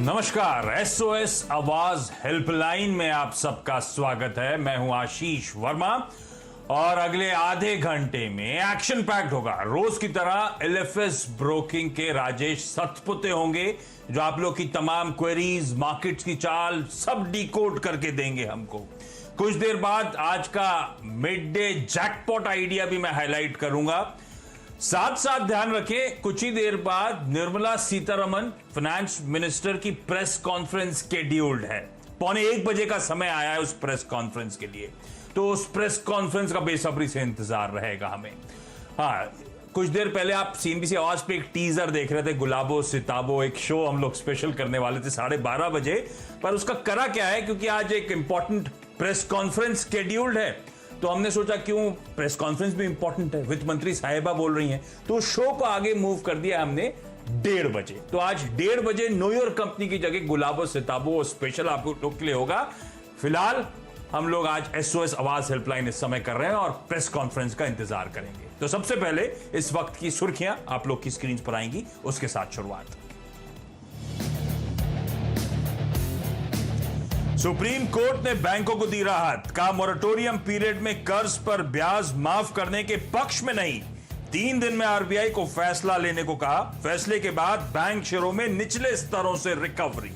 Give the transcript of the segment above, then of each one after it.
नमस्कार, एसओएस आवाज हेल्पलाइन में आप सबका स्वागत है। मैं हूं आशीष वर्मा और अगले आधे घंटे में एक्शन पैक्ड होगा। रोज की तरह एलएफएस ब्रोकिंग के राजेश सतपुते होंगे जो आप लोग की तमाम क्वेरीज, मार्केट्स की चाल सब डिकोड करके देंगे हमको। कुछ देर बाद आज का मिड डे जैकपॉट आइडिया भी मैं हाईलाइट करूंगा। साथ साथ ध्यान रखें, कुछ ही देर बाद निर्मला सीतारमण फाइनेंस मिनिस्टर की प्रेस कॉन्फ्रेंस शेड्यूल्ड है। 1:15 बजे का समय आया है उस प्रेस कॉन्फ्रेंस के लिए, तो उस प्रेस कॉन्फ्रेंस का बेसब्री से इंतजार रहेगा हमें। हाँ, कुछ देर पहले आप सीएनबीसी आवाज पे एक टीजर देख रहे थे, गुलाबो सिताबो, एक शो हम लोग स्पेशल करने वाले थे 12:30 बजे, पर उसका करा क्या है, क्योंकि आज एक इंपॉर्टेंट प्रेस कॉन्फ्रेंस शेड्यूल्ड है तो हमने सोचा क्यों प्रेस कॉन्फ्रेंस भी इंपॉर्टेंट है, वित्त मंत्री साहिबा बोल रही हैं, तो शो को आगे मूव कर दिया हमने 1:30 बजे। तो आज 1:30 बजे न्यू योर कंपनी की जगह गुलाबो सिताबो स्पेशल आप लोग के लिए होगा। फिलहाल हम लोग आज एसओएस आवाज हेल्पलाइन इस समय कर रहे हैं और प्रेस कॉन्फ्रेंस का इंतजार करेंगे। तो सबसे पहले इस वक्त की सुर्खियां आप लोग की स्क्रीन पर आएंगी, उसके साथ शुरुआत। सुप्रीम कोर्ट ने बैंकों को दी राहत, कहा मोरेटोरियम पीरियड में कर्ज पर ब्याज माफ करने के पक्ष में नहीं। 3 दिन में आरबीआई को फैसला लेने को कहा। फैसले के बाद बैंक शेयरों में निचले स्तरों से रिकवरी।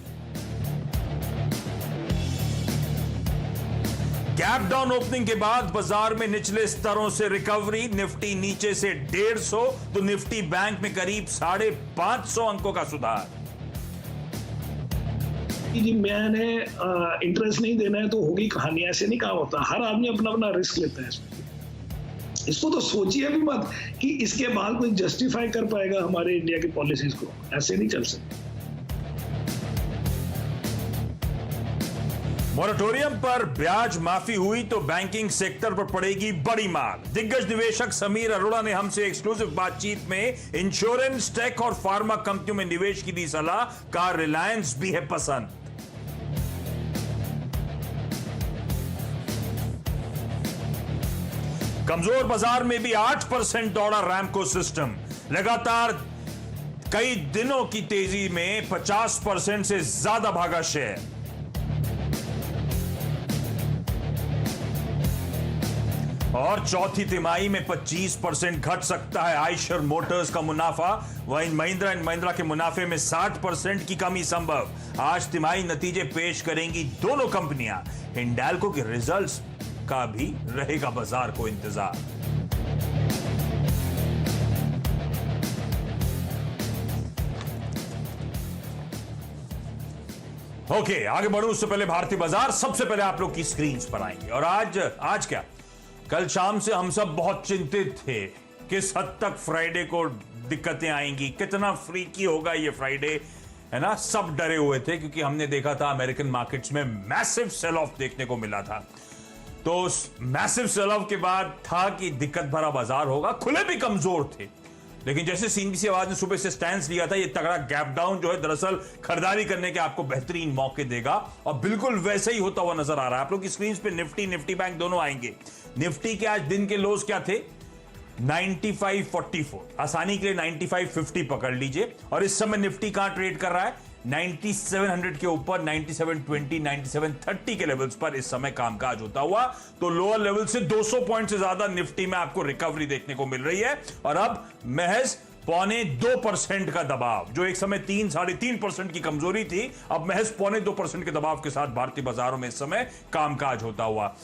गैप डाउन ओपनिंग के बाद बाजार में निचले स्तरों से रिकवरी। निफ्टी नीचे से 150 तो निफ्टी बैंक में करीब 550 अंकों का सुधार। कि मैंने इंटरेस्ट नहीं देना है तो होगी कहानी, ऐसे नहीं काम होता। हर आदमी अपना अपना रिस्क लेता है इसको तो सोचिए भी मत कि इसके बाद कोई जस्टिफाई कर पाएगा हमारे इंडिया की पॉलिसीज को। ऐसे नहीं चल सकते। मोरेटोरियम पर ब्याज माफी हुई तो बैंकिंग सेक्टर पर पड़ेगी बड़ी मार। दिग्गज निवेशक समीर अरोड़ा ने हमसे एक्सक्लूसिव बातचीत में इंश्योरेंस, टेक और फार्मा कंपनियों में निवेश की दी सलाह, कहा रिलायंस भी है पसंद। कमजोर बाजार में भी 8% दौड़ा रैमको सिस्टम। लगातार कई दिनों की तेजी में 50% से ज्यादा भागा शेयर। और चौथी तिमाही में 25% घट सकता है आयशर मोटर्स का मुनाफा। वहीं महिंद्रा एंड महिंद्रा के मुनाफे में 60% की कमी संभव। आज तिमाही नतीजे पेश करेंगी दोनों कंपनियां। हिंडाल्को के रिजल्ट्स का भी रहेगा बाजार को इंतजार। ओके, आगे बढ़ूं उससे पहले भारतीय बाजार सबसे पहले आप लोग की स्क्रीन पर आएंगे। और आज क्या, कल शाम से हम सब बहुत चिंतित थे किस हद तक फ्राइडे को दिक्कतें आएंगी, कितना फ्रीकी होगा ये फ्राइडे, है ना। सब डरे हुए थे क्योंकि हमने देखा था अमेरिकन मार्केट्स में मैसिव सेल ऑफ देखने को मिला था। तो उस मैसिव सेल ऑफ के बाद था कि दिक्कत भरा बाजार होगा। खुले भी कमजोर थे, लेकिन जैसे सीएनबीसी आवाज ने सुबह से स्टैंड लिया था, ये तगड़ा गैप डाउन जो है दरअसल खरीदारी करने के आपको बेहतरीन मौके देगा और बिल्कुल वैसे ही होता हुआ नजर आ रहा है। आप लोग की स्क्रीन पे निफ्टी बैंक दोनों आएंगे। निफ्टी के आज दिन के लोज क्या थे, 95.44, आसानी के लिए 95.50 पकड़ लीजिए। और इस समय निफ्टी कहां ट्रेड कर रहा है, 9700 के ऊपर 9720 9730 के लेवल्स पर इस समय कामकाज होता हुआ। तो लोअर लेवल से 200 पॉइंट से ज्यादा निफ्टी में आपको रिकवरी देखने को मिल रही है। और अब महज 1.25% का दबाव, जो एक समय 3-3.5% की कमजोरी थी, अब महज 1.25% के दबाव के साथ भारतीय बाजारों में इस समय कामकाज होता हुआ।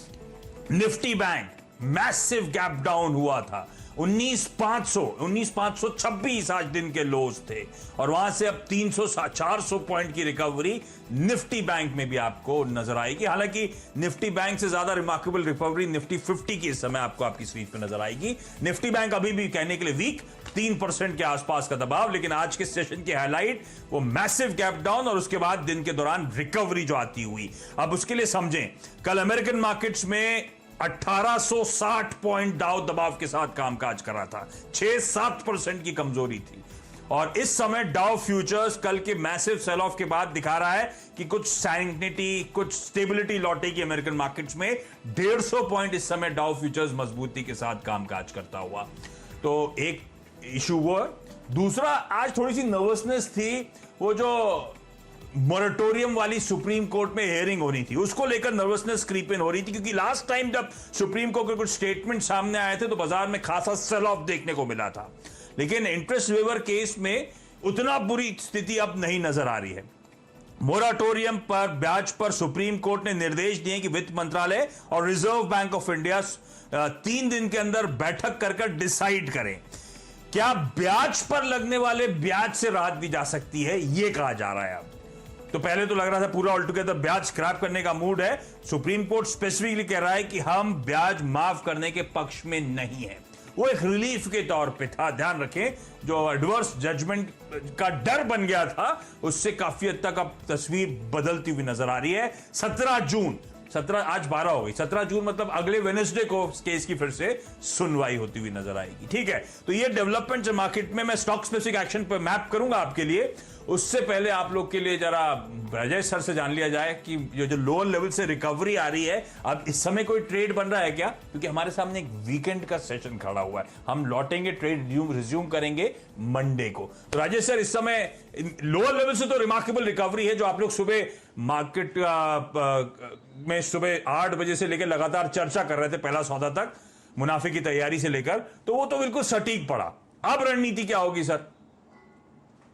Nifty bank massive gap down हुआ था, 19,526 आज दिन के लोज थे और वहां से अब 300-400 पॉइंट की रिकवरी निफ्टी बैंक में भी आपको नजर आएगी। हालांकि निफ्टी बैंक से ज्यादा रिमार्केबल रिकवरी निफ्टी 50 की इस समय आपको आपकी स्क्रीन पर नजर आएगी। निफ्टी बैंक अभी भी कहने के लिए वीक, 3% के आसपास का दबाव, लेकिन आज के सेशन की हाईलाइट वो मैसिव गैप डाउन और उसके बाद दिन के दौरान रिकवरी जो आती हुई। अब उसके लिए समझें, कल अमेरिकन मार्केट्स में 1860 पॉइंट डाउ दबाव के साथ कामकाज कर रहा था, 6-7% की कमजोरी थी। और इस समय डाउ फ्यूचर्स कल के मैसिव सेल ऑफ के बाद दिखा रहा है कि कुछ सैनिटी, कुछ स्टेबिलिटी लौटेगी अमेरिकन मार्केट्स में। 150 पॉइंट इस समय डाउ फ्यूचर्स मजबूती के साथ कामकाज करता हुआ। तो एक इशू वो है। दूसरा, आज थोड़ी सी नर्वसनेस थी, वो जो मोरेटोरियम वाली सुप्रीम कोर्ट में हियरिंग होनी थी, उसको लेकर नर्वसनेस क्रीप इन हो रही थी, क्योंकि लास्ट टाइम जब सुप्रीम कोर्ट के कुछ स्टेटमेंट सामने आए थे तो बाजार में खासा सेल ऑफ देखने को मिला था। लेकिन इंटरेस्ट वेवर केस में उतना बुरी स्थिति अब नहीं नजर आ रही है। मोराटोरियम पर ब्याज पर सुप्रीम कोर्ट ने निर्देश दिए कि वित्त मंत्रालय और रिजर्व बैंक ऑफ इंडिया 3 दिन के अंदर बैठक कर डिसाइड करें क्या ब्याज पर लगने वाले ब्याज से राहत दी जा सकती है, यह कहा जा रहा है। अब तो पहले तो लग रहा था पूरा ऑल टुगेदर ब्याज स्क्रैप करने का मूड है। सुप्रीम कोर्ट स्पेसिफिकली कह रहा है कि हम ब्याज माफ करने के पक्ष में नहीं है, वो एक रिलीफ के तौर पे था। ध्यान रखें, जो एडवर्स जजमेंट का डर बन गया था उससे काफी हद तक अब तस्वीर बदलती हुई नजर आ रही है। 17 जून, आज 12 हो गई, 17 जून मतलब अगले वेडनेसडे को केस की फिर से सुनवाई होती हुई नजर आएगी। ठीक है, तो ये डेवलपमेंट मार्केट में मैं स्टॉक स्पेसिफिक एक्शन पर मैप करूंगा आपके लिए। उससे पहले आप लोग के लिए जरा अजय सर से जान लिया जाए कि जो लोअर लेवल से रिकवरी आ रही है, अब इस समय कोई ट्रेड बन रहा है क्या? क्योंकि हमारे सामने एक वीकेंड का सेशन खड़ा हुआ है, हम लौटेंगे, ट्रेड रिज्यूम करेंगे मंडे को। तो राजेश सर, इस समय लोअर लेवल से तो रिमार्केबल रिकवरी है, जो आप लोग सुबह मार्केट में सुबह 8 बजे से लेकर लगातार चर्चा कर रहे थे पहला सौदा तक, मुनाफे की तैयारी से लेकर, तो वो तो बिल्कुल सटीक पड़ा। अब रणनीति क्या होगी सर?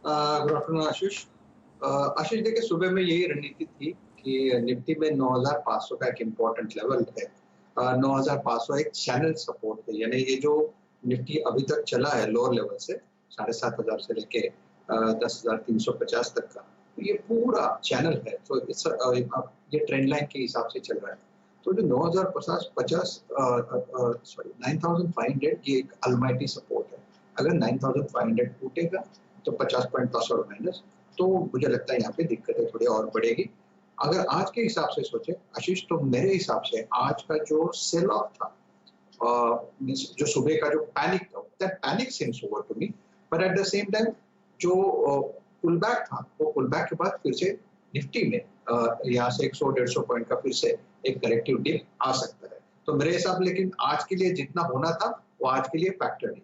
गुड आफ्टरनून आशीष। आशीष देखिए, सुबह में यही रणनीति थी कि निफ्टी में 9,500 का एक इम्पोर्टेंट लेवल है। 9,500 एक चैनल सपोर्ट है, यानी ये जो निफ्टी अभी तक चला है लोअर लेवल से 7,500 से लेके 10,350 तक का, तो ये पूरा चैनल है। तो ये ट्रेंड लाइन के हिसाब से चल रहा है। तो जो 9,500 ये एक अलमाइटी सपोर्ट है। अगर 9,500 टूटेगा तो 50 पॉइंट प्लस और माइनस, तो मुझे लगता है यहाँ पे दिक्कतें थोड़ी और बढ़ेगी। अगर आज के हिसाब से सोचे आशीष, तो मेरे हिसाब से आज का जो सेल ऑफ था, जो सुबह का जो पैनिक था, that panic seems over to me, but at the same time जो पुल बैक था, वो पुल बैक के बाद फिर से निफ्टी में यहाँ से 100-150 पॉइंट का फिर से एक करेक्टिव डिप आ सकता है। तो मेरे हिसाब, लेकिन आज के लिए जितना होना था वो आज के लिए फैक्टर नहीं।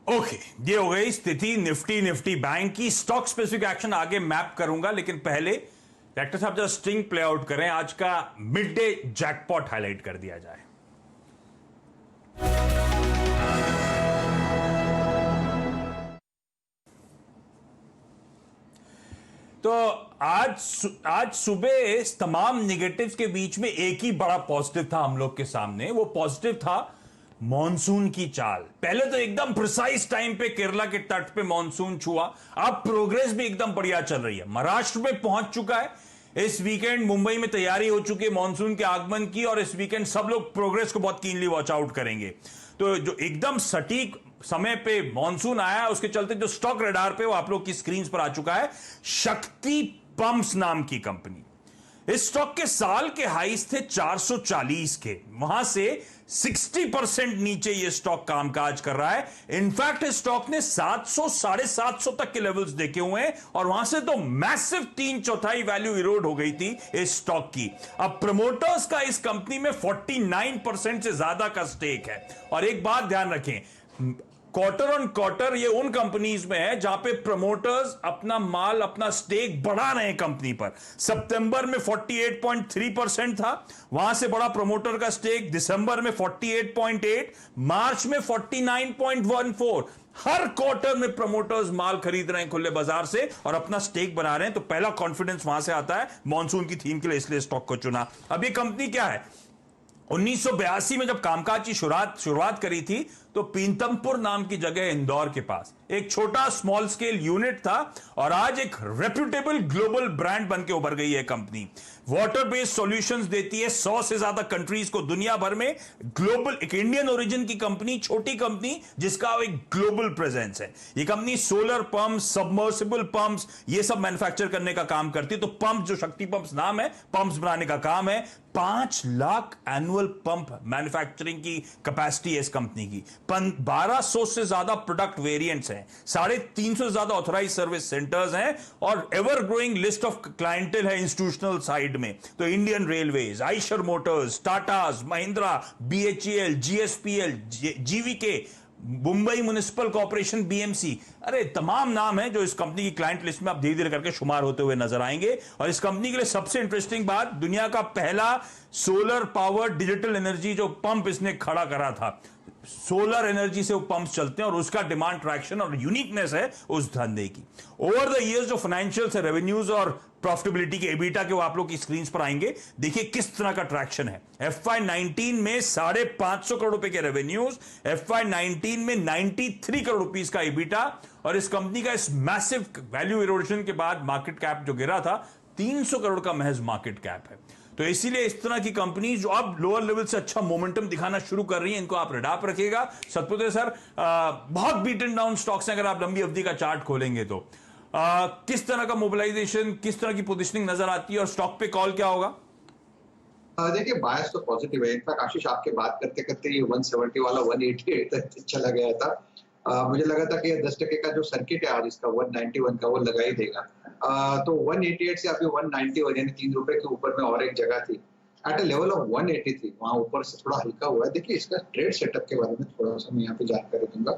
ओके, ये हो गई स्थिति निफ्टी बैंक की। स्टॉक स्पेसिफिक एक्शन आगे मैप करूंगा, लेकिन पहले डायरेक्टर साहब जरा स्ट्रिंग प्ले आउट करें, आज का मिड डे जैकपॉट हाईलाइट कर दिया जाए। तो आज सुबह तमाम नेगेटिव्स के बीच में एक ही बड़ा पॉजिटिव था हम लोग के सामने। वो पॉजिटिव था मॉनसून की चाल। पहले तो एकदम प्रिसाइज टाइम पे केरला के तट पे मॉनसून छुआ, अब प्रोग्रेस भी एकदम बढ़िया चल रही है, महाराष्ट्र में पहुंच चुका है। इस वीकेंड मुंबई में तैयारी हो चुकी है मॉनसून के आगमन की, और इस वीकेंड सब लोग प्रोग्रेस को बहुत कीनली वॉच आउट करेंगे। तो जो एकदम सटीक समय पे मॉनसून आया, उसके चलते जो स्टॉक रडार पे वो आप लोग की स्क्रीन पर आ चुका है, शक्ति पंप्स नाम की कंपनी। इस स्टॉक के साल के हाईस थे 440 के, वहां से 60% नीचे ये स्टॉक कामकाज कर रहा है। इनफैक्ट इस स्टॉक ने 700 750 तक के लेवल्स देखे हुए हैं, और वहां से तो मैसिव 3/4 वैल्यू इरोड हो गई थी इस स्टॉक की। अब प्रमोटर्स का इस कंपनी में 49% से ज्यादा का स्टेक है। और एक बात ध्यान रखें, क्वार्टर ऑन क्वार्टर ये उन कंपनीज में है जहां पे प्रमोटर्स अपना माल, अपना स्टेक बढ़ा रहे हैं कंपनी पर। सितंबर में 48.3% था, वहां से बड़ा प्रमोटर का स्टेक। दिसंबर में 48.8, मार्च में 49.14। हर क्वार्टर में प्रमोटर्स माल खरीद रहे हैं खुले बाजार से और अपना स्टेक बना रहे हैं। तो पहला कॉन्फिडेंस वहां से आता है, मॉनसून की थीम के लिए इसलिए स्टॉक को चुना। अब ये कंपनी क्या है, 1982 में जब कामकाज की शुरुआत करी थी तो पीतमपुर नाम की जगह इंदौर के पास एक छोटा स्मॉल स्केल यूनिट था, और आज एक रेप्यूटेबल ग्लोबल ब्रांड बन के उभर गई है कंपनी। वाटर बेस्ड सॉल्यूशंस देती है 100 से ज्यादा कंट्रीज को दुनिया भर में। ग्लोबल, एक इंडियन ओरिजिन की कंपनी, छोटी कंपनी जिसका एक ग्लोबल प्रेजेंस है। ये company solar pump, submersible pumps, ये सब मैन्युफैक्चर करने का काम करती है। तो पंप, जो शक्ति पंप्स नाम है, पंप्स बनाने का काम है। 5 लाख एनुअल पंप मैन्युफैक्चरिंग की कैपेसिटी है इस कंपनी की। 1200 से ज्यादा प्रोडक्ट वेरिएंट्स हैं, 350 से ज्यादा ऑथराइज सर्विस सेंटर्स हैं, और ever growing list of clientele है इंस्टीट्यूशनल साइड में। तो Indian railways, Eicher Motors, Tatas, Mahindra, BHEL, GSPL, GVK, Mumbai municipal corporation BMC, अरे तमाम नाम है जो इस कंपनी की क्लाइंट लिस्ट में आप धीरे धीरे करके शुमार होते हुए नजर आएंगे। और इस कंपनी के लिए सबसे इंटरेस्टिंग बात, दुनिया का पहला सोलर पावर डिजिटल एनर्जी जो पंप इसने खड़ा करा था, सोलर एनर्जी से वो पंप चलते हैं और उसका डिमांड ट्रैक्शन और यूनिकनेस है उस धंधे की। ओवर द इयर्स जो फाइनेंशियल से रेवेन्यूज और प्रॉफिटेबिलिटी के एबिटा के वो आप लोग की स्क्रीन पर आएंगे, देखिए किस तरह का ट्रैक्शन है। FY19 में 550 करोड़ रुपए के रेवेन्यूज, FY19 में 93 करोड़ रुपीस का एबिटा, और इस कंपनी का इस मैसिव वैल्यू इरोजन के बाद मार्केट कैप जो गिरा था 300 करोड़ का महज मार्केट कैप है। तो इसीलिए इस तरह की कंपनी जो अब लोअर लेवल से अच्छा मोमेंटम दिखाना शुरू कर रही है, इनको आप रिडाप रखिएगा। सतपुत्र सर, बहुत बीटन डाउन स्टॉक्स हैं अगर आप लंबी अवधि का चार्ट खोलेंगे तो किस तरह का मोबिलाइजेशन, किस तरह की पोजीशनिंग नजर आती है और स्टॉक पे कॉल क्या होगा? देखिए बायस तो पॉजिटिव है। इनफैक्ट आशीष आपके बात करते करते ये 170 वाला 188 तक चला गया था। मुझे लगा था कि 10% का जो सर्किट है आज इसका 191 का वो लगा ही देगा। तो 188 से अभी 191 यानी 3 रुपए के ऊपर में और एक जगह थी एट अ लेवल ऑफ 183, वहां ऊपर से थोड़ा हल्का हुआ है। देखिए इसका ट्रेड सेटअप के बारे में थोड़ा सा मैं यहाँ पे जानकारी दूंगा।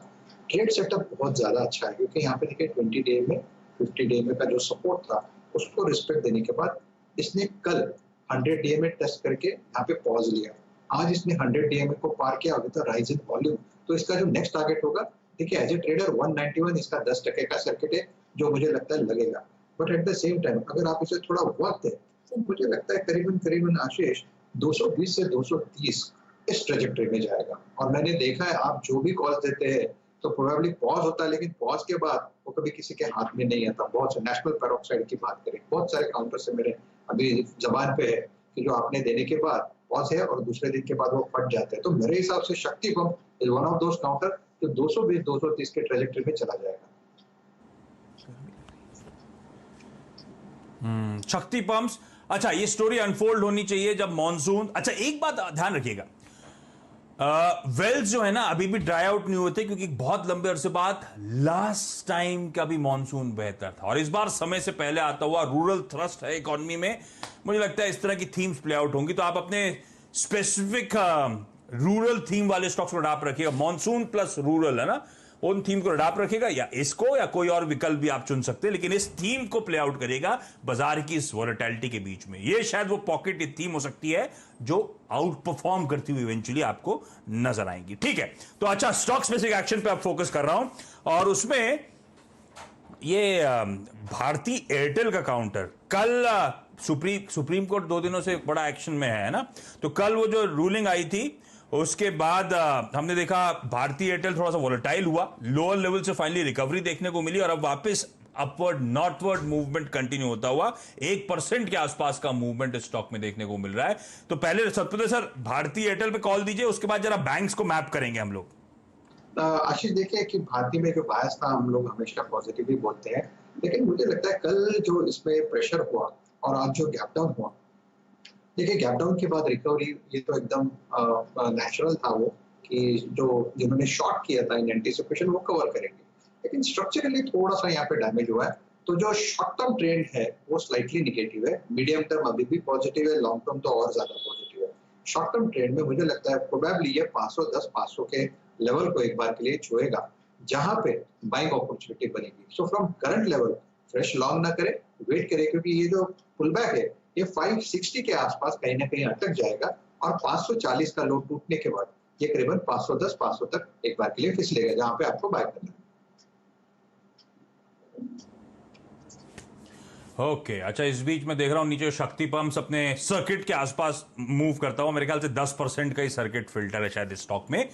ट्रेड सेटअप बहुत ज्यादा अच्छा है क्योंकि यहाँ पे देखिए 20 डे में 50 डे में का जो सपोर्ट था उसको रिस्पेक्ट देने के बाद इसने कल 100 डीएमए टेस्ट करके यहाँ पे पॉज लिया। आज इसने 100 डीएमए को पार किया विद राइज इन वॉल्यूम। तो इसका जो नेक्स्ट टारगेट होगा, देखिए एज ए ट्रेडर 191 इसका 10% का सर्किट है जो मुझे लगता है लगेगा। But at the same time अगर आप इसे थोड़ा वक्त है तो मुझे लगता है करीबन आशीष 220 से 230 इस ट्रेजेक्टरी में जाएगा। और मैंने देखा है आप जो भी कॉल देते हैं तो प्रोबेबली पॉज होता है, लेकिन पॉज के बाद वो कभी किसी के हाथ में नहीं आता। बहुत से नेशनल पेरोक्साइड की बात करें, बहुत सारे काउंटर से मेरे अभी जबान पे है कि जो आपने देने के बाद पॉज है और दूसरे दिन के बाद वो फट जाते हैं। तो मेरे हिसाब से शक्ति pump is one of those counter जो 220-230 के ट्रेजेक्टरी में चला जाएगा। शक्ति पंप्स, अच्छा ये स्टोरी अनफोल्ड होनी चाहिए जब मॉनसून, अच्छा एक बात ध्यान रखिएगा, वेल्स जो है ना अभी भी ड्राई आउट नहीं होते क्योंकि बहुत लंबे अरसे बाद लास्ट टाइम का भी मॉनसून बेहतर था और इस बार समय से पहले आता हुआ रूरल थ्रस्ट है इकोनॉमी में। मुझे लगता है इस तरह की थीम्स प्ले आउट होंगी, तो आप अपने स्पेसिफिक रूरल थीम वाले स्टॉक्स को अडॉप्ट रखिएगा। मॉनसून प्लस रूरल है ना, उन थीम को अडॉप्ट रखिएगा या इसको या कोई और विकल्प भी आप चुन सकते हैं, लेकिन इस थीम को प्ले आउट करेगा बाजार की इस वॉलेटिलिटी के बीच में। ये शायद वो पॉकेट थीम हो सकती है जो आउट परफॉर्म करती हुई इवेंचुअली आपको नजर आएंगी। ठीक है, तो अच्छा स्टॉक स्पेसिफिक एक्शन पे आप फोकस कर रहा हूं और उसमें ये भारती एयरटेल का काउंटर कल सुप्रीम कोर्ट 2 दिनों से बड़ा एक्शन में है ना, तो कल वो जो रूलिंग आई थी उसके बाद हमने देखा भारतीय एयरटेल थोड़ा सा वोलेटाइल हुआ, लोअर लेवल से फाइनली रिकवरी देखने को मिली और अब वापस अपवर्ड नॉर्थवर्ड मूवमेंट कंटिन्यू होता हुआ 1% के आसपास का मूवमेंट इस स्टॉक में देखने को मिल रहा है। तो पहले सतपुत्र सर भारतीय एयरटेल पे कॉल दीजिए, उसके बाद जरा बैंक्स को मैप करेंगे हम लोग। आशीष देखिए कि भारतीय में जो बायस था हम लोग हमेशा पॉजिटिव ही बोलते हैं, लेकिन मुझे लगता है कल जो इसमें प्रेशर हुआ और आज जो गैप डाउन हुआ, देखिए गैप डाउन के बाद रिकवरी ये तो एकदम नेचुरल था वो कि जो जिन्होंने शॉर्ट किया था इन एंटीसिपेशन वो कवर करेंगे, लेकिन स्ट्रक्चरली थोड़ा सा यहाँ पे डैमेज हुआ है। तो जो शॉर्ट टर्म ट्रेंड है वो स्लाइटली निगेटिव है, मीडियम टर्म अभी भी पॉजिटिव है, लॉन्ग टर्म तो और ज्यादा पॉजिटिव है। शॉर्ट टर्म ट्रेंड में मुझे लगता है प्रोबेबली ये 510-500 के लेवल को एक बार के लिए छुएगा जहां पे बाइंग अपॉर्चुनिटी बनेगी। So from current level fresh long ना करे, वेट करे, क्योंकि ये जो पुलबैक है ये 560 के आसपास कहीं ना कहीं अटक जाएगा और 540 का लो टूटने के बाद ये करीबन 510-500 तक एक बार के लिए फिसलेगा जहां पे आपको बाय करना है। ओके, अच्छा इस बीच में देख रहा हूं नीचे शक्ति पंप्स अपने सर्किट के आसपास मूव करता हुआ, मेरे ख्याल से 10% का ही सर्किट फिल्टर है शायद इस स्टॉक में।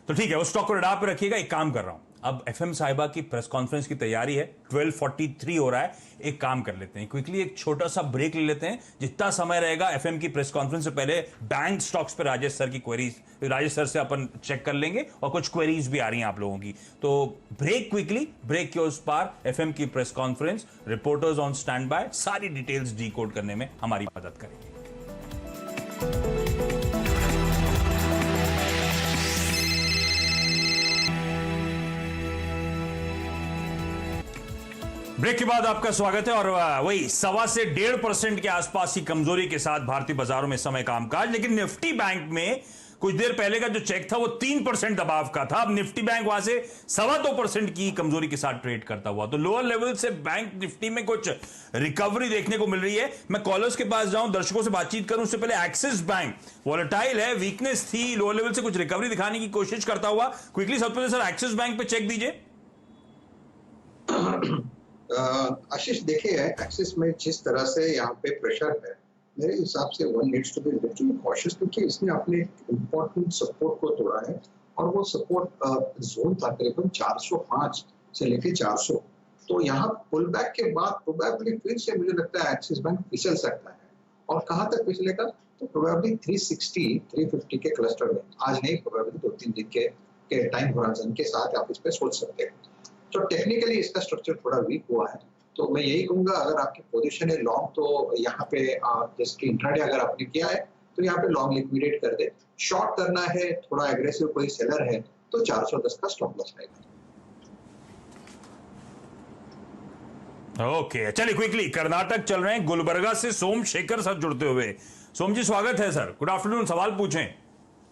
तो ठीक है, उस स्टॉक को रडार पे रखिएगा। एक काम कर रहा हूं, अब एफएम साहिबा की प्रेस कॉन्फ्रेंस की तैयारी है, 12:43 हो रहा है। एक काम कर लेते हैं, क्विकली एक छोटा सा ब्रेक ले लेते हैं। जितना समय रहेगा एफएम की प्रेस कॉन्फ्रेंस से पहले बैंक स्टॉक्स पे राजेश सर की क्वेरीज, राजेश सर से अपन चेक कर लेंगे और कुछ क्वेरीज भी आ रही हैं आप लोगों की। तो ब्रेक क्विकली, ब्रेक के उस पार एफएम की press conference, reporters on stand by, सारी डिटेल्स डिकोड करने में हमारी मदद करेंगे। ब्रेक के बाद आपका स्वागत है और वही 1.25 से 1.5% के आसपास की कमजोरी के साथ भारतीय बाजारों में समय कामकाज, लेकिन निफ्टी बैंक में कुछ देर पहले का जो चेक था वो 3% दबाव का था, अब निफ्टी बैंक वहां से 2.25% की कमजोरी के साथ ट्रेड करता हुआ। तो लोअर लेवल से बैंक निफ्टी में कुछ रिकवरी देखने को मिल रही है। मैं कॉलर्स के पास जाऊं, दर्शकों से बातचीत करूं, उससे पहले एक्सिस बैंक वॉलेटाइल है, वीकनेस थी, लोअर लेवल से कुछ रिकवरी दिखाने की कोशिश करता हुआ क्विकली सबसे सर एक्सिस बैंक पे चेक दीजिए। आशीष देखिए, एक्सिस में जिस तरह से यहाँ पे प्रेशर है, मेरे हिसाब से one needs to be little cautious, क्योंकि इसने अपने इम्पोर्टेंट सपोर्ट को तोड़ा है और वो सपोर्ट जोन था करीबन 405 से लेके 400। तो यहाँ पुल बैक के बाद प्रोबेबली फिर से मुझे लगता है एक्सिस बैंक फिसल सकता है, और कहाँ तक फिसलेगा तो प्रोबेबली 360 350 के क्लस्टर में, आज नहीं प्रोबेबली 2-3 दिन के टाइम होराइजन के साथ आप इस पे सोच सकते हैं। तो टेक्निकली इसका स्ट्रक्चर थोड़ा वीक हुआ है, तो मैं यही कहूंगा अगर आपकी पोजीशन है लॉन्ग, तो यहाँ पे जैसे इंट्राडे अगर आपने किया है तो यहाँ पे लॉन्ग लिक्विडेट कर दे। शॉर्ट करना है, थोड़ा एग्रेसिव कोई सेलर है तो 410 का स्टॉप लॉस रहेगा। ओके, चलिए क्विकली कर्नाटक चल रहे हैं, गुलबर्गा से सोम शेखर सर जुड़ते हुए। सोम जी स्वागत है सर, गुड आफ्टरनून, सवाल पूछें।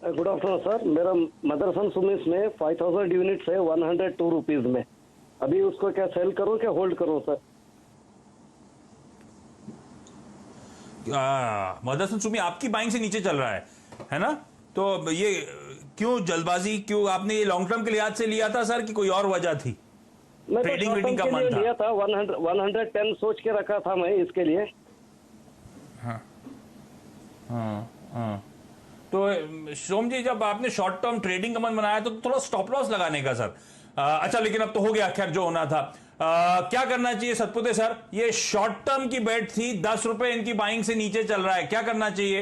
गुड आफ्टरनून सर, मेरा मदरसन सुमिस में 5000 यूनिट्स है 102 रुपीज में, अभी उसको क्या सेल करूं क्या होल्ड करूं सर? मदरसन सुमी आपकी बाइंग से नीचे चल रहा है ना? तो ये क्यों जल्दबाजी, क्यों आपने ये लॉन्ग टर्म के लिहाज से लिया था सर कि कोई और वजह थी? मैं ट्रेडिंग तो का मन था? लिया था 110 सोच के रखा था मैं इसके लिए। हाँ। तो सोम जी जब आपने शॉर्ट टर्म ट्रेडिंग का मन बनाया तो थोड़ा स्टॉप लॉस लगाने का सर। अच्छा, लेकिन अब तो हो गया, खैर जो होना था। क्या करना चाहिए सतपुते सर? ये शॉर्ट टर्म की बेट थी, 10 रुपए इनकी बाइंग से नीचे चल रहा है, क्या करना चाहिए?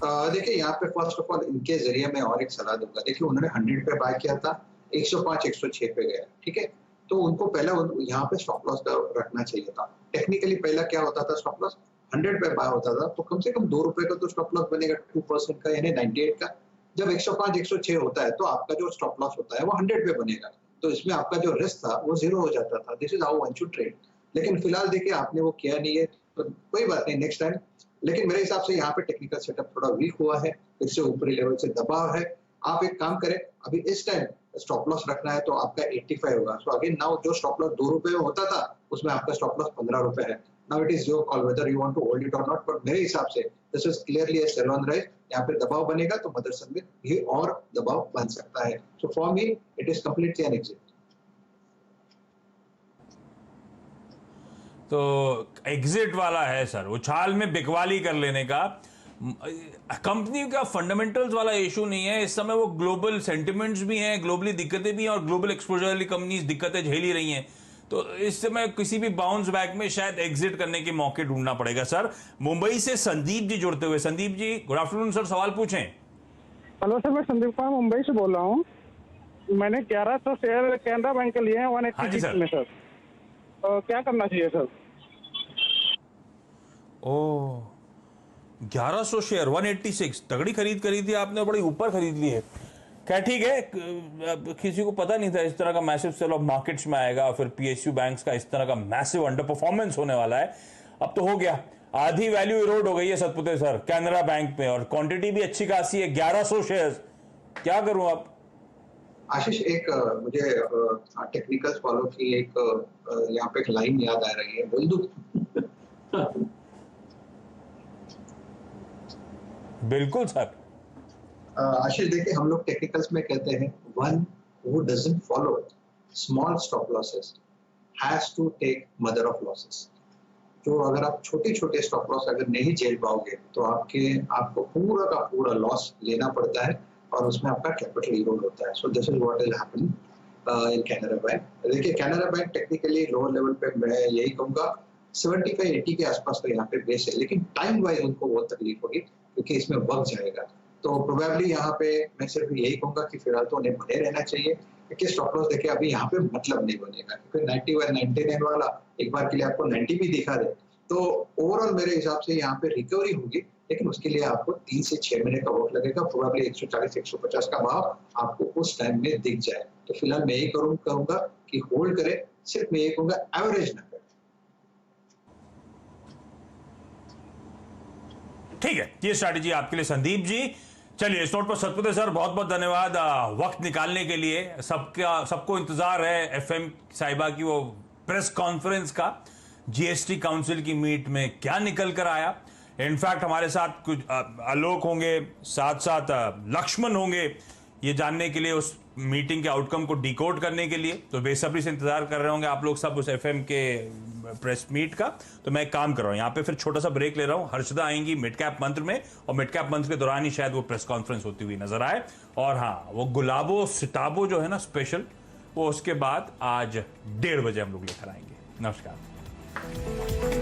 देखिए यहाँ पे फर्स्ट ऑफ ऑल इनके जरिए मैं और एक सलाह दूंगा। देखिए उन्होंने 100 पे बाय किया था, 105 106 पे गया, ठीक है, तो उनको पहला यहाँ पे स्टॉप लॉस रखना चाहिए था। टेक्निकली पहला क्या होता था, स्टॉप लॉस 100 पे बाय होता था तो कम से कम 2 रुपए का तो स्टॉप लॉस बनेगा 2% का, यानी 98 का। जब 105 106 होता है तो आपका जो स्टॉप लॉस होता है वो 100 पे बनेगा, तो इसमें आपका जो रिस्क था वो 0 हो जाता था। This is how one should trade. लेकिन फिलहाल देखिए आपने वो किया नहीं है, तो कोई बात नहीं, नेक्स्ट टाइम। लेकिन मेरे हिसाब से यहाँ पे टेक्निकल सेटअप थोड़ा वीक हुआ है, फिर से ऊपरी लेवल से दबाव है। आप एक काम करें, अभी इस टाइम स्टॉप लॉस रखना है तो आपका 85 होगा। सो अगेन नाउ जो स्टॉप लॉस 2 रुपए में होता था उसमें आपका स्टॉप लॉस 15 रुपए है। Now it is your call whether you want to hold it और नॉट, बट मेरे हिसाब से this is clearly a sell on rise. यहाँ पे दबाव बनेगा तो मदरसन में ये और दबाव बन सकता है। So for me it is completely an exit. तो एग्जिट वाला है सर, उछाल में बिकवाली कर लेने का। कंपनी का फंडामेंटल्स वाला इशू नहीं है इस समय, वो ग्लोबल सेंटिमेंट्स भी हैं, ग्लोबली दिक्कतें भी हैं, और ग्लोबल एक्सपोजर वाली कंपनीज दिक्कतें झेल ही रही हैं। तो इस समय किसी भी बाउंस बैक में शायद एग्जिट करने के मौके ढूंढना पड़ेगा सर। मुंबई से संदीप जी जुड़ते हुए। Sandeep ji good afternoon sir, सवाल पूछें। हेलो सर, मैं संदीप कुमार मुंबई से बोल रहा हूँ। मैंने 1100 शेयर कैनरा बैंक के लिए हैं 186 में सर, क्या करना चाहिए सर? 1100 शेयर 186, तगड़ी खरीद करी थी आपने, बड़ी ऊपर खरीद ली है। क्या ठीक है, किसी को पता नहीं था इस तरह का मैसिव सेल ऑफ मार्केट्स में आएगा, फिर पीएसयू बैंक्स का इस तरह का मैसिव अंडर परफॉर्मेंस होने वाला है। अब तो हो गया, आधी वैल्यू इरोड हो गई है सतपुते सर कैनरा बैंक में, और क्वांटिटी भी अच्छी खासी है 1100 शेयर्स, क्या करूं अब? आशीष, एक मुझे टेक्निकल्स वालों की एक यहाँ पे एक लाइन याद आ रही है, बोल दूं? बिल्कुल सर। आशीष देखिए, हम लोग टेक्निकल्स में कहते हैं one who doesn't follow small stop losses has to take mother of losses. तो अगर आप छोटे छोटे स्टॉप लॉस अगर नहीं झेल पाओगे तो आपको पूरा का पूरा लॉस लेना पड़ता है, और उसमें आपका कैपिटल इरोड होता है। So this is what will happen in Canara bank. देखिए Canara bank technically lower level पे मैं यही कहूंगा 75-80 के आसपास तो यहाँ पे बेस है, लेकिन टाइम वाइज उनको बहुत तकलीफ होगी क्योंकि इसमें वक्त जाएगा। तो प्रोबेबली यहाँ पे मैं सिर्फ यही कहूंगा कि फिलहाल तो उन्हें बने रहना चाहिए, क्योंकि स्टॉप लॉस देखिए अभी यहाँ पे मतलब नहीं बनेगा, क्योंकि 91 99 वाला एक बार के लिए आपको 90 भी दिखा दे तो ओवरऑल मेरे हिसाब से यहाँ पे रिकवरी होगी, लेकिन उसके लिए आपको 3 से 6 महीने का वक्त लगेगा। प्रोबेबली 140 150 का भाव आपको उस टाइम में दिख जाए। तो फिलहाल मैं यही कहूंगा कि होल्ड करें, सिर्फ मैं यही कहूंगा एवरेज ना करें। ठीक है, ये स्ट्रैटेजी आपके लिए संदीप जी। चलिए, इस नोट पर सतपति सर बहुत बहुत धन्यवाद वक्त निकालने के लिए। सबको इंतजार है एफएम साहिबा की वो प्रेस कॉन्फ्रेंस का, जीएसटी काउंसिल की मीट में क्या निकल कर आया। इनफैक्ट हमारे साथ कुछ आलोक होंगे, साथ साथ लक्ष्मण होंगे, ये जानने के लिए, उस मीटिंग के आउटकम को डिकोड करने के लिए। तो बेसब्री से इंतजार कर रहे होंगे आप लोग सब उस एफएम के प्रेस मीट का। तो मैं एक काम कर रहा हूं, यहाँ पे फिर छोटा सा ब्रेक ले रहा हूं। हर्षदा आएंगी मिड कैप मंत्र में, और मिड कैप मंत्र के दौरान ही शायद वो प्रेस कॉन्फ्रेंस होती हुई नजर आए। और हाँ, वो गुलाबो सिताबो जो है ना स्पेशल, वो उसके बाद आज 1:30 बजे हम लोग लेकर आएंगे। नमस्कार।